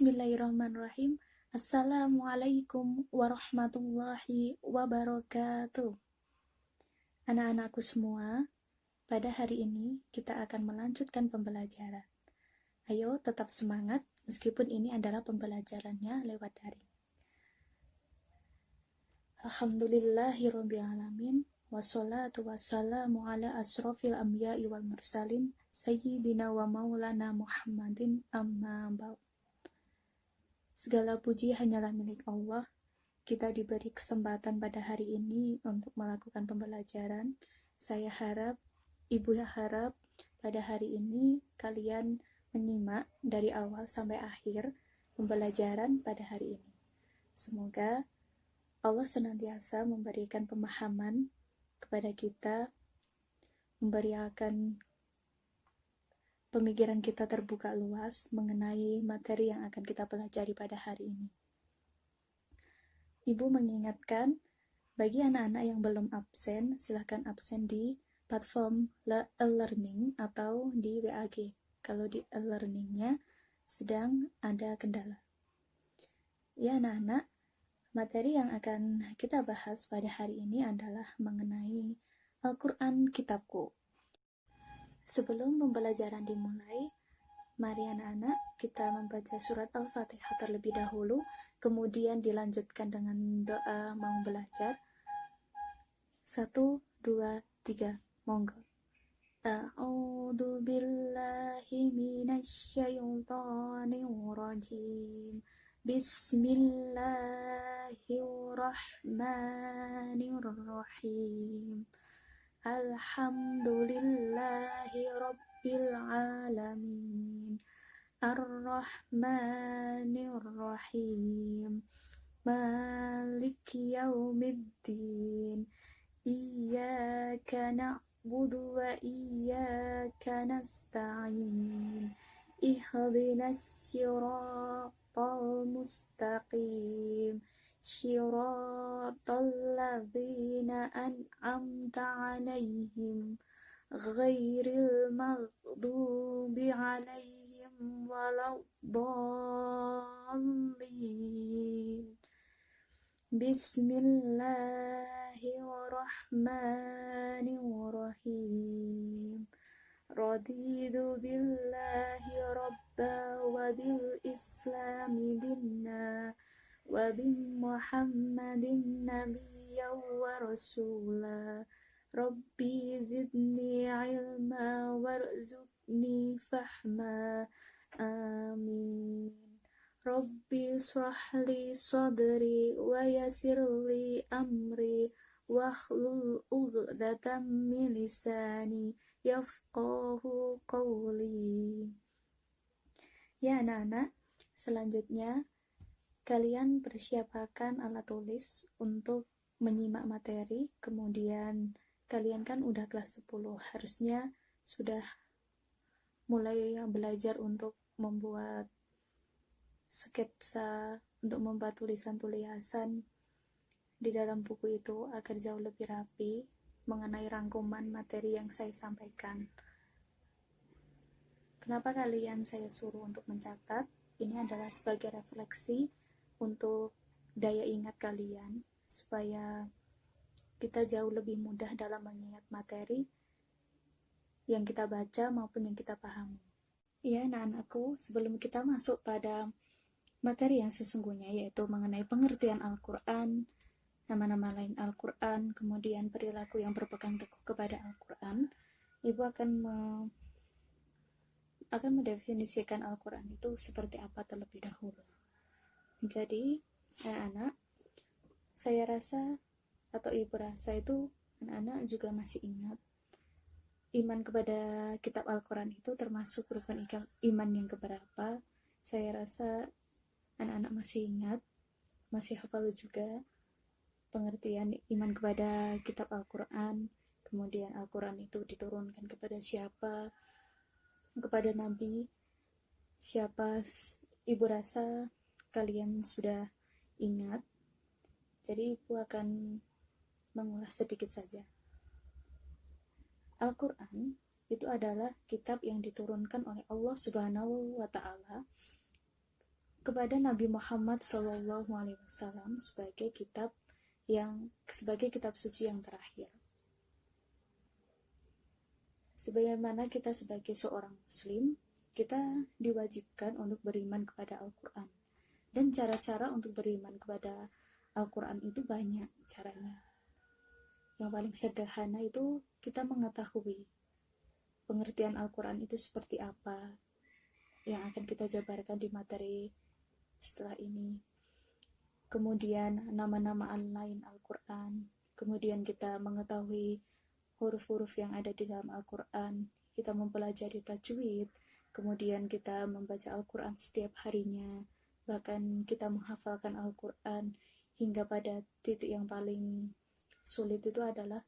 Bismillahirrahmanirrahim. Assalamualaikum warahmatullahi wabarakatuh. Anak-anakku semua, pada hari ini kita akan melanjutkan pembelajaran. Ayo tetap semangat meskipun ini adalah pembelajarannya lewat daring. Alhamdulillahirrabbilalamin. Wassalatu wassalamu ala asrofil anbiya'i wal mursalin sayyidina wa maulana Muhammadin amma ba'd. Segala puji hanyalah milik Allah. Kita diberi kesempatan pada hari ini untuk melakukan pembelajaran. Saya harap, Ibu harap pada hari ini kalian menyimak dari awal sampai akhir pembelajaran pada hari ini. Semoga Allah senantiasa memberikan pemahaman kepada kita, memberikan pemikiran kita terbuka luas mengenai materi yang akan kita pelajari pada hari ini. Ibu mengingatkan, bagi anak-anak yang belum absen, silahkan absen di platform e-learning atau di WAG. Kalau di e-learningnya sedang ada kendala. Ya anak-anak, materi yang akan kita bahas pada hari ini adalah mengenai Al-Quran Kitabku. Sebelum pembelajaran dimulai, mari anak-anak kita membaca surat Al-Fatihah terlebih dahulu, kemudian dilanjutkan dengan doa mau belajar. 1, 2, 3, monggo. A'udzu billahi minasyaitonir rajim. Bismillahirrahmanirrahim. Alhamdulillahi rabbil alamin. Ar-Rahmanir-Rahim. Maliki yaumiddin. Iyyaka na'budu wa iyyaka nasta'in. Ihdinas siratal mustaqim. Shiratal ladzina an'amta 'alaihim ghairil maghdubi 'alaihim waladdallin. Bismillahirrahmanirrahim. Raditu billahi rabba wa bil islami dinna wa bi Muhammadin nabiyya wa rasula. Rabbi zidni ilma warzuqni fahma. Amin. Rabbi shrahli sadri wa yassirli amri wahlul 'uqdatam min lisani yafqahu qawli. Ya anak-anak, selanjutnya kalian persiapkan alat tulis untuk menyimak materi. Kemudian kalian kan udah kelas 10, harusnya sudah mulai belajar untuk membuat sketsa, untuk membuat tulisan-tulisan di dalam buku itu agar jauh lebih rapi mengenai rangkuman materi yang saya sampaikan. Kenapa kalian saya suruh untuk mencatat? Ini adalah sebagai refleksi untuk daya ingat kalian, supaya kita jauh lebih mudah dalam mengingat materi yang kita baca maupun yang kita pahami. Ya anak-anakku, sebelum kita masuk pada materi yang sesungguhnya, yaitu mengenai pengertian Al-Quran, nama-nama lain Al-Quran, kemudian perilaku yang berpegang teguh kepada Al-Quran, Ibu akan mendefinisikan Al-Quran itu seperti apa terlebih dahulu. Jadi, anak-anak, saya rasa atau Ibu rasa itu anak-anak juga masih ingat iman kepada kitab Al-Quran itu termasuk rukun iman yang keberapa. Saya rasa anak-anak masih ingat, masih hafal juga pengertian iman kepada kitab Al-Quran. Kemudian Al-Quran itu diturunkan kepada siapa, kepada Nabi siapa. Ibu rasa kalian sudah ingat, jadi Ibu akan mengulas sedikit saja. Al-Quran itu adalah kitab yang diturunkan oleh Allah Subhanahu wa Ta'ala kepada Nabi Muhammad SAW sebagai kitab suci yang terakhir. Sebagaimana kita sebagai seorang muslim, kita diwajibkan untuk beriman kepada Al-Quran. Dan cara-cara untuk beriman kepada Al-Quran itu banyak caranya. Yang paling sederhana itu kita mengetahui pengertian Al-Quran itu seperti apa, yang akan kita jabarkan di materi setelah ini. Kemudian nama-nama lain Al-Quran. Kemudian kita mengetahui huruf-huruf yang ada di dalam Al-Quran, kita mempelajari tajwid, kemudian kita membaca Al-Quran setiap harinya, bahkan kita menghafalkan Al-Quran, hingga pada titik yang paling sulit itu adalah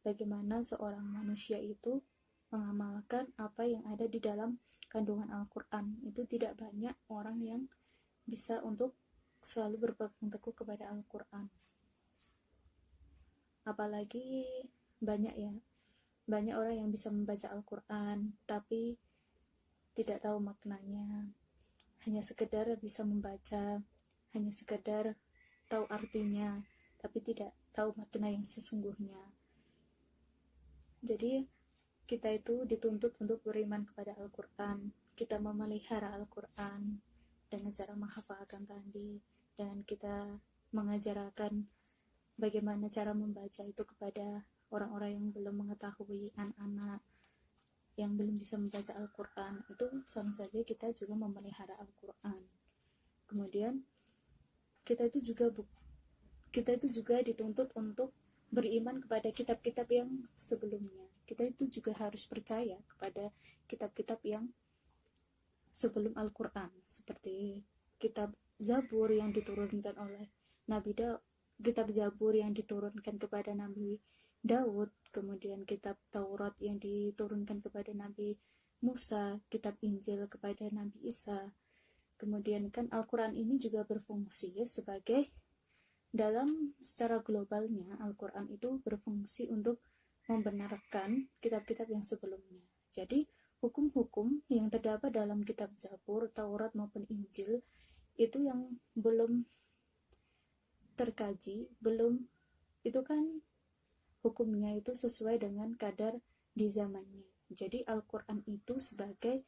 bagaimana seorang manusia itu mengamalkan apa yang ada di dalam kandungan Al-Quran. Itu tidak banyak orang yang bisa untuk selalu berpegang teguh kepada Al-Quran. Apalagi banyak orang yang bisa membaca Al-Quran tapi tidak tahu maknanya, hanya sekedar bisa membaca, hanya sekedar tahu artinya, tapi tidak tahu makna yang sesungguhnya. Jadi kita itu dituntut untuk beriman kepada Al-Quran, kita memelihara Al-Quran dengan cara menghafalkan tadi, dan kita mengajarkan bagaimana cara membaca itu kepada orang-orang yang belum mengetahui, anak-anak yang belum bisa membaca Al-Quran. Itu sama saja kita juga memelihara Al-Quran. Kemudian kita itu juga dituntut untuk beriman kepada kitab-kitab yang sebelumnya. Kita itu juga harus percaya kepada kitab-kitab yang sebelum Al-Quran, seperti kitab Zabur yang diturunkan oleh Nabi Daud, kitab Zabur yang diturunkan kepada Nabi Daud, kemudian kitab Taurat yang diturunkan kepada Nabi Musa, kitab Injil kepada Nabi Isa. Kemudian kan Al-Quran ini juga berfungsi sebagai, dalam secara globalnya Al-Quran itu berfungsi untuk membenarkan kitab-kitab yang sebelumnya. Jadi hukum-hukum yang terdapat dalam kitab Zabur, Taurat maupun Injil itu yang belum terkaji, itu kan hukumnya itu sesuai dengan kadar di zamannya. Jadi Al-Quran itu sebagai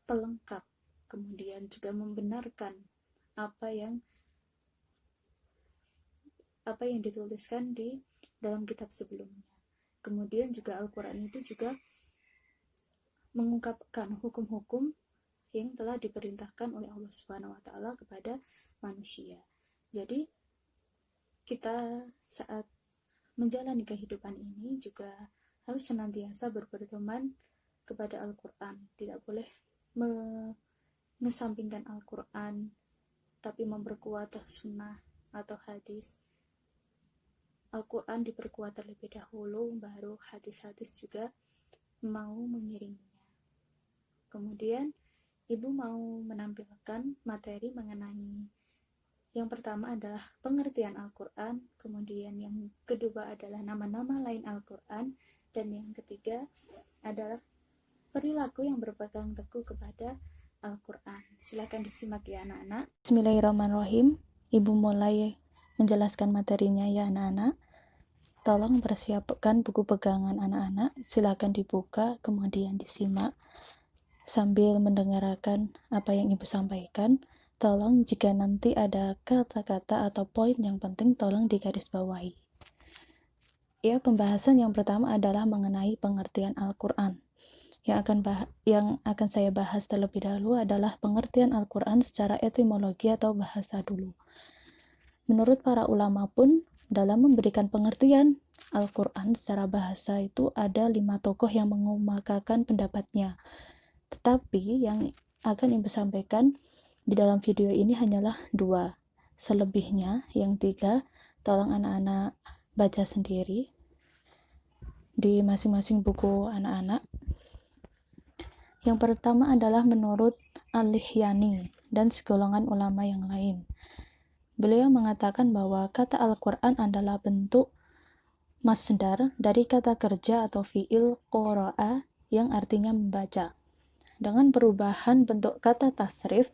pelengkap, kemudian juga membenarkan apa yang dituliskan di dalam kitab sebelumnya. Kemudian juga Al-Quran itu juga mengungkapkan hukum-hukum yang telah diperintahkan oleh Allah Subhanahu wa Ta'ala kepada manusia. Jadi kita saat menjalani kehidupan ini juga harus senantiasa berpedoman kepada Al-Quran. Tidak boleh mengesampingkan Al-Quran tapi memperkuat sunnah atau hadis. Al-Quran diperkuat terlebih dahulu, baru hadis-hadis juga mau mengiringinya. Kemudian Ibu mau menampilkan materi mengenai yang pertama adalah pengertian Al-Quran, kemudian yang kedua adalah nama-nama lain Al-Quran, dan yang ketiga adalah perilaku yang berpegang teguh kepada Al-Quran. Silakan disimak ya anak-anak. Bismillahirrahmanirrahim. Ibu mulai menjelaskan materinya ya anak-anak. Tolong persiapkan buku pegangan anak-anak. Silakan dibuka, kemudian disimak sambil mendengarkan apa yang Ibu sampaikan. Tolong jika nanti ada kata-kata atau poin yang penting tolong digarisbawahi. Ya, pembahasan yang pertama adalah mengenai pengertian Al-Quran. Yang akan saya bahas terlebih dahulu adalah pengertian Al-Quran secara etimologi atau bahasa dulu. Menurut para ulama pun, dalam memberikan pengertian Al-Quran secara bahasa itu ada 5 tokoh yang mengemukakan pendapatnya. Tetapi yang akan Ibu sampaikan di dalam video ini hanyalah 2. Selebihnya, yang 3, tolong anak-anak baca sendiri di masing-masing buku anak-anak. Yang pertama adalah menurut Al-Lihyani dan segolongan ulama yang lain. Beliau mengatakan bahwa kata Al-Quran adalah bentuk masdar dari kata kerja atau fi'il qara'a yang artinya membaca. Dengan perubahan bentuk kata tasrif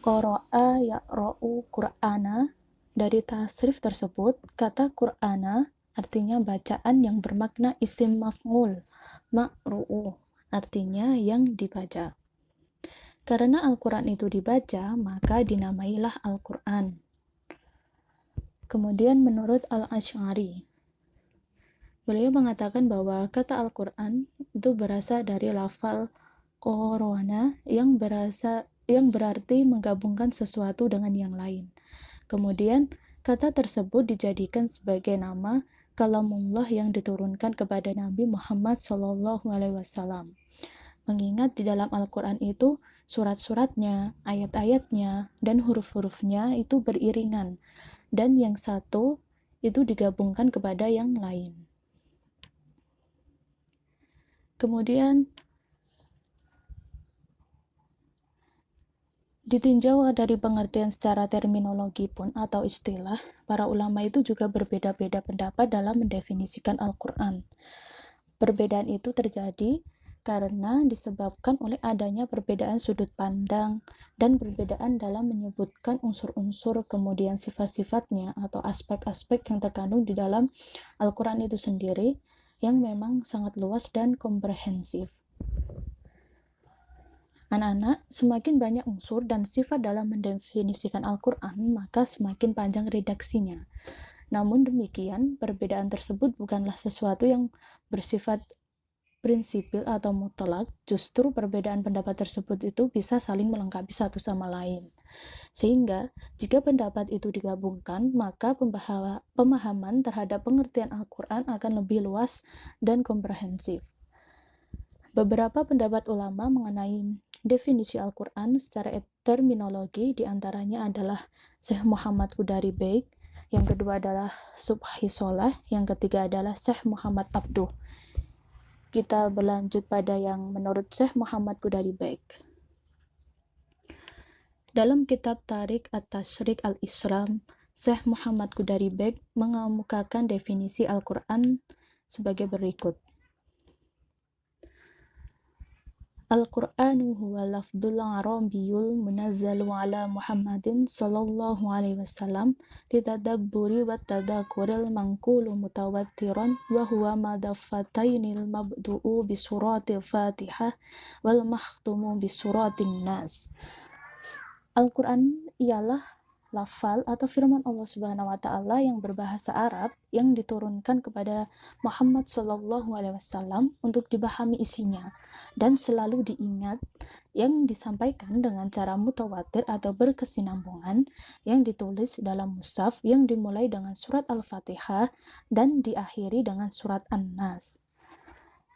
Qara'a yaqra'u Qur'ana. Dari tasrif tersebut, kata Qur'ana artinya bacaan yang bermakna isim maf'ul, maqru'u artinya yang dibaca. Karena Al-Quran itu dibaca, maka dinamailah Al-Quran. Kemudian menurut Al-Asy'ari, beliau mengatakan bahwa kata Al-Quran itu berasal dari lafal Qur'ana yang berarti menggabungkan sesuatu dengan yang lain. Kemudian kata tersebut dijadikan sebagai nama kalamullah yang diturunkan kepada Nabi Muhammad SAW. Mengingat di dalam Al-Quran itu surat-suratnya, ayat-ayatnya, dan huruf-hurufnya itu beriringan, dan yang satu itu digabungkan kepada yang lain. Kemudian ditinjau dari pengertian secara terminologi pun atau istilah, para ulama itu juga berbeda-beda pendapat dalam mendefinisikan Al-Quran. Perbedaan itu terjadi karena disebabkan oleh adanya perbedaan sudut pandang dan perbedaan dalam menyebutkan unsur-unsur kemudian sifat-sifatnya atau aspek-aspek yang terkandung di dalam Al-Quran itu sendiri yang memang sangat luas dan komprehensif. Anak-anak, semakin banyak unsur dan sifat dalam mendefinisikan Al-Quran, maka semakin panjang redaksinya. Namun demikian, perbedaan tersebut bukanlah sesuatu yang bersifat prinsipil atau mutlak, justru perbedaan pendapat tersebut itu bisa saling melengkapi satu sama lain. Sehingga, jika pendapat itu digabungkan, maka pemahaman terhadap pengertian Al-Quran akan lebih luas dan komprehensif. Beberapa pendapat ulama mengenai definisi Al-Quran secara terminologi diantaranya adalah Syekh Muhammad Qudari Baik, yang kedua adalah Subhi Sholeh, yang ketiga adalah Syekh Muhammad Abduh. Kita berlanjut pada yang menurut Syekh Muhammad Qudari Baik. Dalam kitab Tariq At-Tashriq Al-Islam, Syekh Muhammad Qudari Baik mengemukakan definisi Al-Quran sebagai berikut. Al-Qur'anu huwa lafdul arabiyyul munazzalu ala Muhammadin sallallahu alaihi wasallam litadabburi wa tadakkuril manqulu mutawattiran wa huwa madafatainil mabdu'u bisuratil Fatihah wal makhtumu bisuratin Nas. Al-Quran ialah lafal atau firman Allah Subhanahu wa taala yang berbahasa Arab yang diturunkan kepada Muhammad sallallahu alaihi wasallam untuk dipahami isinya dan selalu diingat, yang disampaikan dengan cara mutawatir atau berkesinambungan, yang ditulis dalam mushaf yang dimulai dengan surat Al-Fatihah dan diakhiri dengan surat An-Nas.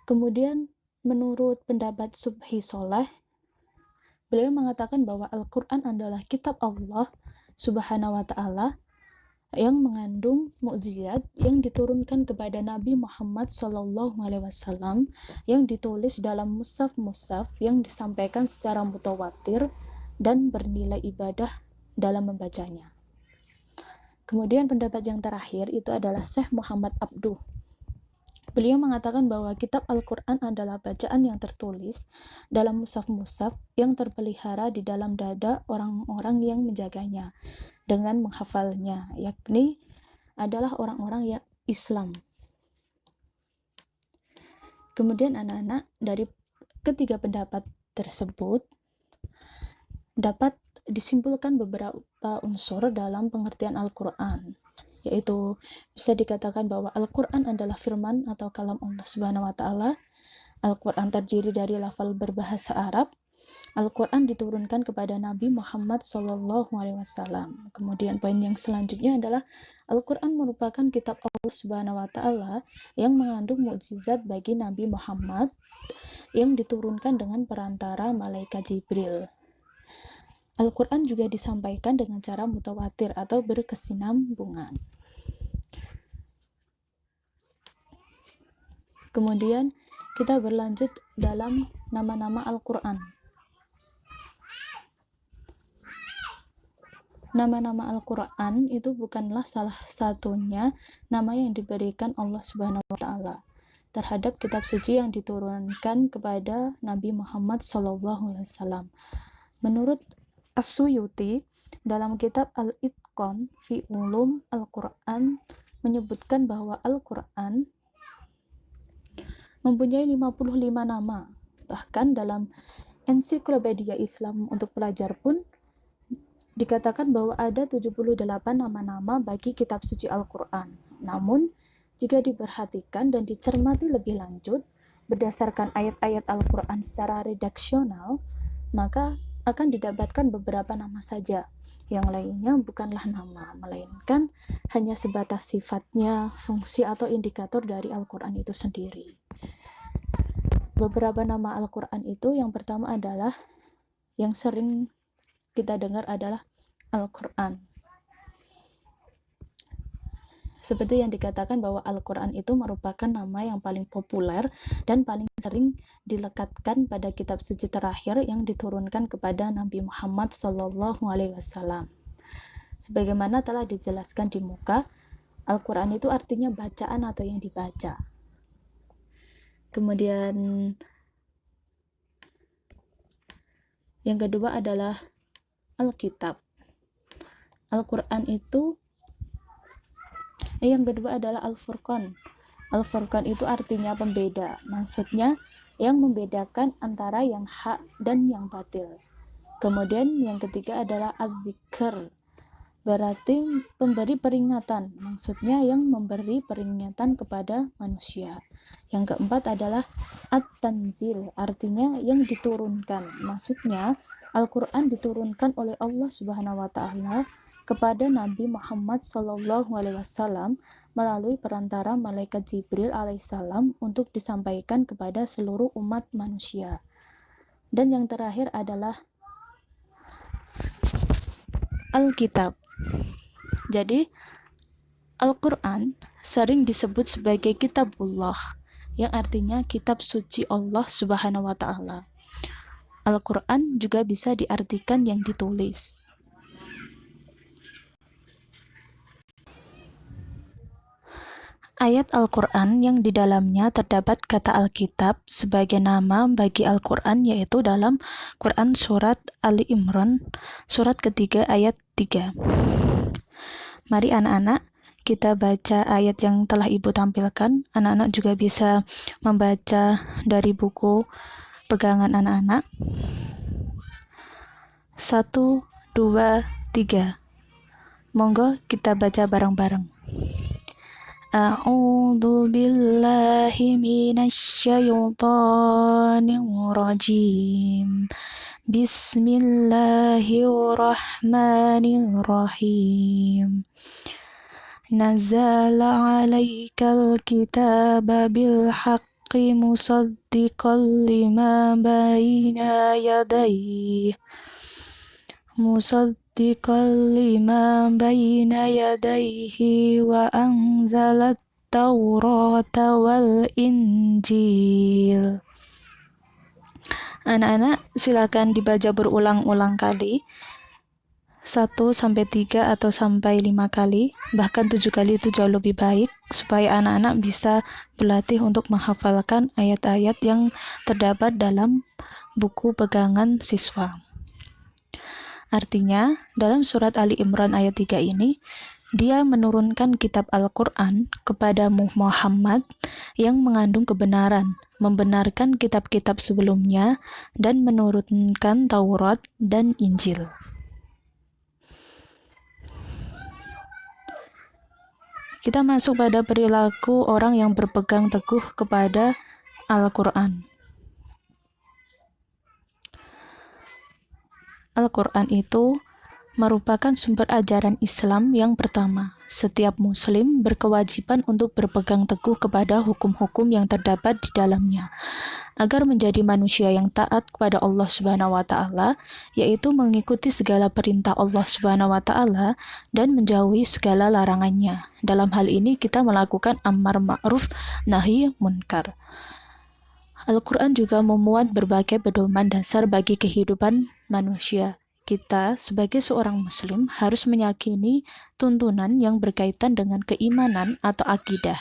Kemudian menurut pendapat Subhi Sholeh, beliau mengatakan bahwa Al-Quran adalah kitab Allah Subhanahu wa ta'ala yang mengandung mukjizat yang diturunkan kepada Nabi Muhammad sallallahu alaihi wasallam, yang ditulis dalam mushaf-mushaf yang disampaikan secara mutawatir dan bernilai ibadah dalam membacanya. Kemudian pendapat yang terakhir itu adalah Syekh Muhammad Abduh. Beliau mengatakan bahwa kitab Al-Quran adalah bacaan yang tertulis dalam mushaf-mushaf yang terpelihara di dalam dada orang-orang yang menjaganya dengan menghafalnya, yakni adalah orang-orang yang Islam. Kemudian anak-anak, dari ketiga pendapat tersebut dapat disimpulkan beberapa unsur dalam pengertian Al-Quran, yaitu bisa dikatakan bahwa Al-Quran adalah firman atau kalam Allah Subhanahu wa ta'ala. Al-Quran terdiri dari lafal berbahasa Arab. Al-Quran diturunkan kepada Nabi Muhammad SAW. Kemudian poin yang selanjutnya adalah Al-Quran merupakan kitab Allah Subhanahu wa ta'ala yang mengandung mukjizat bagi Nabi Muhammad yang diturunkan dengan perantara malaikat Jibril. Al-Quran juga disampaikan dengan cara mutawatir atau berkesinambungan. Kemudian kita berlanjut dalam nama-nama Al-Quran. Nama-nama Al-Quran itu bukanlah salah satunya nama yang diberikan Allah Subhanahu wa ta'ala terhadap kitab suci yang diturunkan kepada Nabi Muhammad SAW. Menurut As-Suyuti dalam kitab Al-Itqan fi Ulum Al-Quran menyebutkan bahwa Al-Quran mempunyai 55 nama. Bahkan dalam Ensiklopedia Islam untuk pelajar pun dikatakan bahwa ada 78 nama-nama bagi kitab suci Al-Quran. Namun, jika diperhatikan dan dicermati lebih lanjut, berdasarkan ayat-ayat Al-Quran secara redaksional, maka akan didapatkan beberapa nama saja. Yang lainnya bukanlah nama, melainkan hanya sebatas sifatnya, fungsi atau indikator dari Al-Quran itu sendiri. Beberapa nama Al-Quran itu yang pertama adalah yang sering kita dengar adalah Al-Quran. Seperti yang dikatakan bahwa Al-Quran itu merupakan nama yang paling populer dan paling sering dilekatkan pada kitab suci terakhir yang diturunkan kepada Nabi Muhammad SAW. Sebagaimana telah dijelaskan di muka, Al-Quran itu artinya bacaan atau yang dibaca. Kemudian yang kedua adalah Alkitab. Al-Quran itu yang kedua adalah Al-Furqan. Al-Furqan itu artinya pembeda. Maksudnya yang membedakan antara yang hak dan yang batil. Kemudian yang ketiga adalah Az-Zikr. Berarti pemberi peringatan. Maksudnya yang memberi peringatan kepada manusia. Yang keempat adalah At-Tanzil. Artinya yang diturunkan. Maksudnya Al-Quran diturunkan oleh Allah Subhanahu wa Ta'ala kepada Nabi Muhammad SAW melalui perantara malaikat Jibril alaihissalam untuk disampaikan kepada seluruh umat manusia. Dan yang terakhir adalah Alkitab. Jadi Al-Quran sering disebut sebagai Kitabullah, yang artinya kitab suci Allah Subhanahu wa Ta'ala. Al-Quran juga bisa diartikan yang ditulis. Ayat Al-Quran yang di dalamnya terdapat kata Alkitab sebagai nama bagi Al-Quran yaitu dalam Quran Surat Ali Imran, surat ketiga ayat 3. Mari anak-anak, kita baca ayat yang telah Ibu tampilkan. Anak-anak juga bisa membaca dari buku pegangan anak-anak. 1, 2, 3. Monggo kita baca bareng-bareng. A'udzu billahi minasyaitonir rajim. Bismillahirrahmanirrahim. Nazzala 'alaikal kitaba bil haqqi musaddiqan lima baina yadayhi. Wa anzalat Taurata wal Injil. Anak-anak silakan dibaca berulang-ulang kali, 1-3 atau sampai 5 kali, bahkan 7 kali itu jauh lebih baik, supaya anak-anak bisa berlatih untuk menghafalkan ayat-ayat yang terdapat dalam buku pegangan siswa. Artinya, dalam surat Ali Imran ayat 3 ini, Dia menurunkan kitab Al-Quran kepada Muhammad yang mengandung kebenaran, membenarkan kitab-kitab sebelumnya, dan menurunkan Taurat dan Injil. Kita masuk pada perilaku orang yang berpegang teguh kepada Al-Quran. Al-Quran itu merupakan sumber ajaran Islam yang pertama. Setiap muslim berkewajiban untuk berpegang teguh kepada hukum-hukum yang terdapat di dalamnya, agar menjadi manusia yang taat kepada Allah Subhanahu wa Ta'ala, yaitu mengikuti segala perintah Allah Subhanahu wa Ta'ala dan menjauhi segala larangannya. Dalam hal ini kita melakukan amar ma'ruf nahi munkar. Al-Quran juga memuat berbagai pedoman dasar bagi kehidupan manusia. Kita sebagai seorang muslim harus meyakini tuntunan yang berkaitan dengan keimanan atau akidah,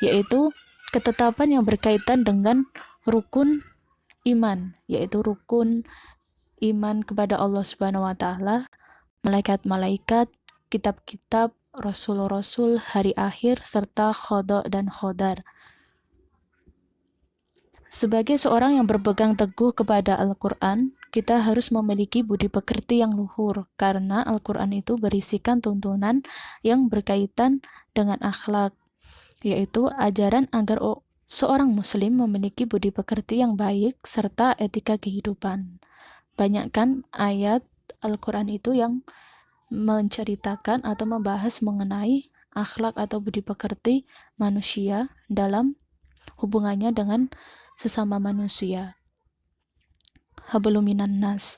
yaitu ketetapan yang berkaitan dengan rukun iman, yaitu rukun iman kepada Allah Subhanahu wa taala, malaikat-malaikat, kitab-kitab, rasul-rasul, hari akhir, serta qada dan qadar. Sebagai seorang yang berpegang teguh kepada Al-Quran, kita harus memiliki budi pekerti yang luhur, karena Al-Quran itu berisikan tuntunan yang berkaitan dengan akhlak, yaitu ajaran agar seorang muslim memiliki budi pekerti yang baik serta etika kehidupan. Banyak kan ayat Al-Quran itu yang menceritakan atau membahas mengenai akhlak atau budi pekerti manusia dalam hubungannya dengan sesama manusia. Hablum minan nas.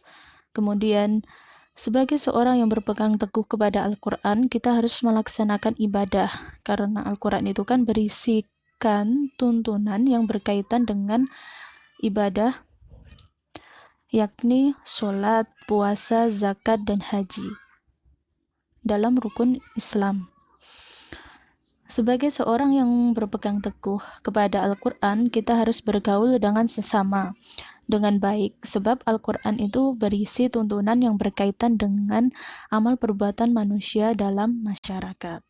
Kemudian sebagai seorang yang berpegang teguh kepada Al-Quran, kita harus melaksanakan ibadah, karena Al-Quran itu kan berisikan tuntunan yang berkaitan dengan ibadah, yakni sholat, puasa, zakat, dan haji dalam rukun Islam. Sebagai seorang yang berpegang teguh kepada Al-Quran, kita harus bergaul dengan sesama dengan baik, sebab Al-Quran itu berisi tuntunan yang berkaitan dengan amal perbuatan manusia dalam masyarakat.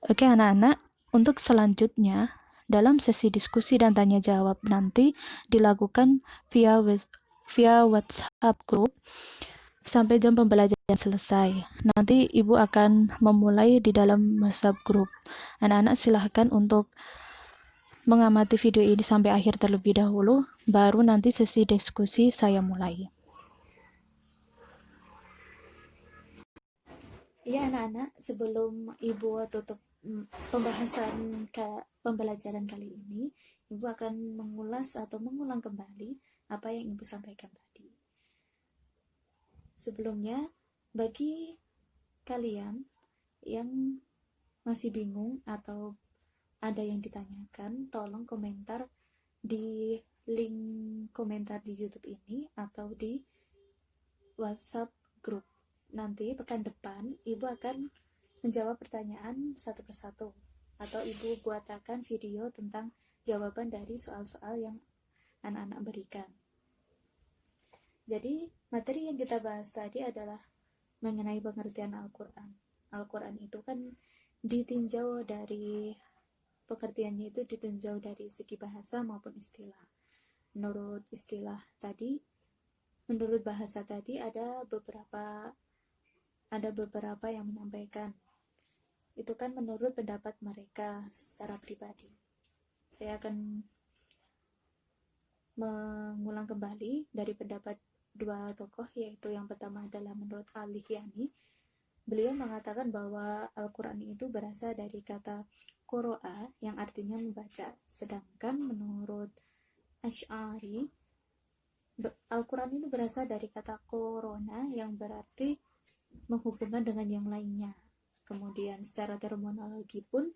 Oke anak-anak, untuk selanjutnya, dalam sesi diskusi dan tanya jawab nanti dilakukan via WhatsApp group sampai jam pembelajaran selesai. Nanti Ibu akan memulai di dalam WhatsApp group. Anak-anak silahkan untuk mengamati video ini sampai akhir terlebih dahulu, baru nanti sesi diskusi saya mulai. Ya anak-anak, sebelum Ibu tutup pembelajaran kali ini, Ibu akan mengulas atau mengulang kembali apa yang Ibu sampaikan tadi. Sebelumnya, bagi kalian yang masih bingung atau ada yang ditanyakan, tolong komentar di link komentar di YouTube ini atau di WhatsApp group. Nanti pekan depan Ibu akan menjawab pertanyaan satu persatu, atau Ibu buatakan video tentang jawaban dari soal-soal yang anak-anak berikan. Jadi materi yang kita bahas tadi adalah mengenai pengertian Al-Quran. Al-Quran itu kan ditinjau dari pengertiannya itu ditinjau dari segi bahasa maupun istilah. Menurut istilah tadi, menurut bahasa tadi ada beberapa yang menyampaikan. Itu kan menurut pendapat mereka secara pribadi. Saya akan mengulang kembali dari pendapat dua tokoh, yaitu yang pertama adalah menurut Al-Lihyani. Beliau mengatakan bahwa Al-Quran itu berasal dari kata qoro'a yang artinya membaca, sedangkan menurut Asy'ari Al-Quran itu berasal dari kata korona yang berarti menghubungkan dengan yang lainnya. Kemudian secara terminologi pun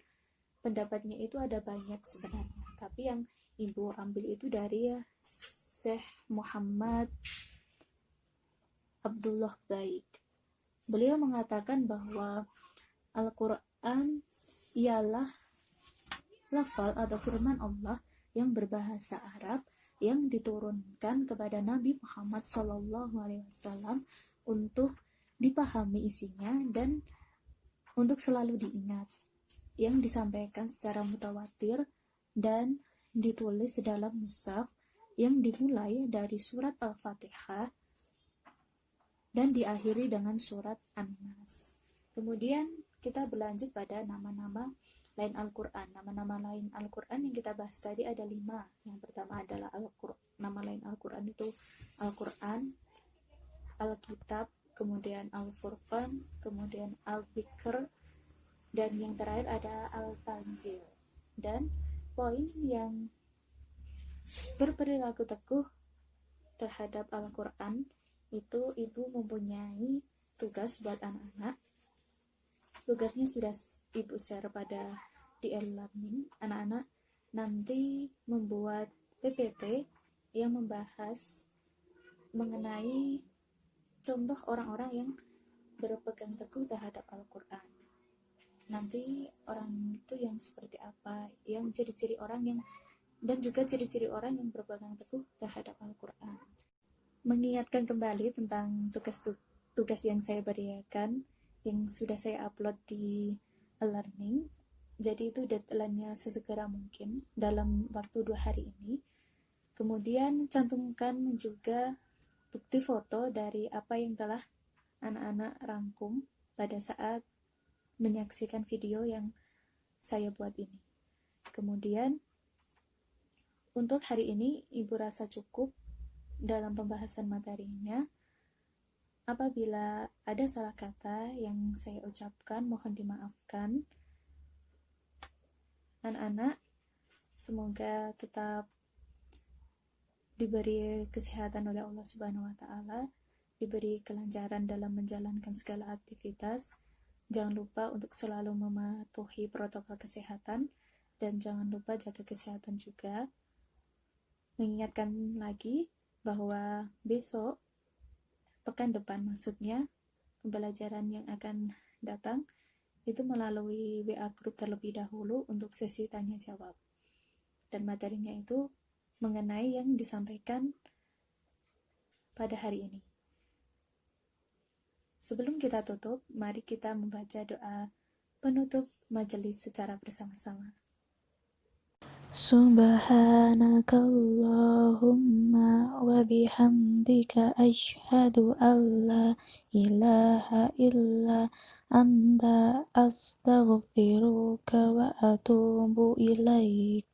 pendapatnya itu ada banyak sebenarnya, tapi yang Ibu ambil itu dari Syekh Muhammad Abdullah Baik. Beliau mengatakan bahwa Al-Quran ialah lafal atau firman Allah yang berbahasa Arab yang diturunkan kepada Nabi Muhammad SAW untuk dipahami isinya dan untuk selalu diingat, yang disampaikan secara mutawatir dan ditulis dalam mushaf yang dimulai dari surat Al-Fatihah dan diakhiri dengan surat An-Nas. Kemudian kita berlanjut pada nama-nama lain Al-Quran. Nama-nama lain Al-Quran yang kita bahas tadi ada 5. Yang pertama adalah nama lain Al-Quran itu Al-Quran, Al-Kitab, kemudian Al-Furqan, kemudian Al-Bikr, dan yang terakhir ada Al-Tanzil. Dan poin yang berperilaku teguh terhadap Al-Quran itu Ibu mempunyai tugas buat anak-anak. Tugasnya sudah Ibu share pada di e-learning. Anak-anak nanti membuat PPT yang membahas mengenai contoh orang-orang yang berpegang teguh terhadap Al-Quran. Nanti orang itu yang seperti apa, yang ciri-ciri orang yang dan juga ciri-ciri orang yang berpegang teguh terhadap Al-Quran. Mengingatkan kembali tentang tugas yang saya berikan, yang sudah saya upload di e-learning. Jadi itu deadline-nya sesegera mungkin dalam waktu 2 hari ini. Kemudian cantumkan juga bukti foto dari apa yang telah anak-anak rangkum pada saat menyaksikan video yang saya buat ini. Kemudian untuk hari ini Ibu rasa cukup dalam pembahasan materinya. Apabila ada salah kata yang saya ucapkan, mohon dimaafkan. Anak-anak, semoga tetap diberi kesehatan oleh Allah Subhanahu wa Ta'ala, diberi kelancaran dalam menjalankan segala aktivitas. Jangan lupa untuk selalu mematuhi protokol kesehatan, dan jangan lupa jaga kesehatan juga. Mengingatkan lagi bahwa besok, pekan depan maksudnya, pembelajaran yang akan datang itu melalui WA group terlebih dahulu untuk sesi tanya jawab. Dan materinya itu mengenai yang disampaikan pada hari ini. Sebelum kita tutup, mari kita membaca doa penutup majelis secara bersama-sama. Subhanakallahumma wa bihamdika asyhadu an la ilaha illa anta astaghfiruka wa atubu ilaik.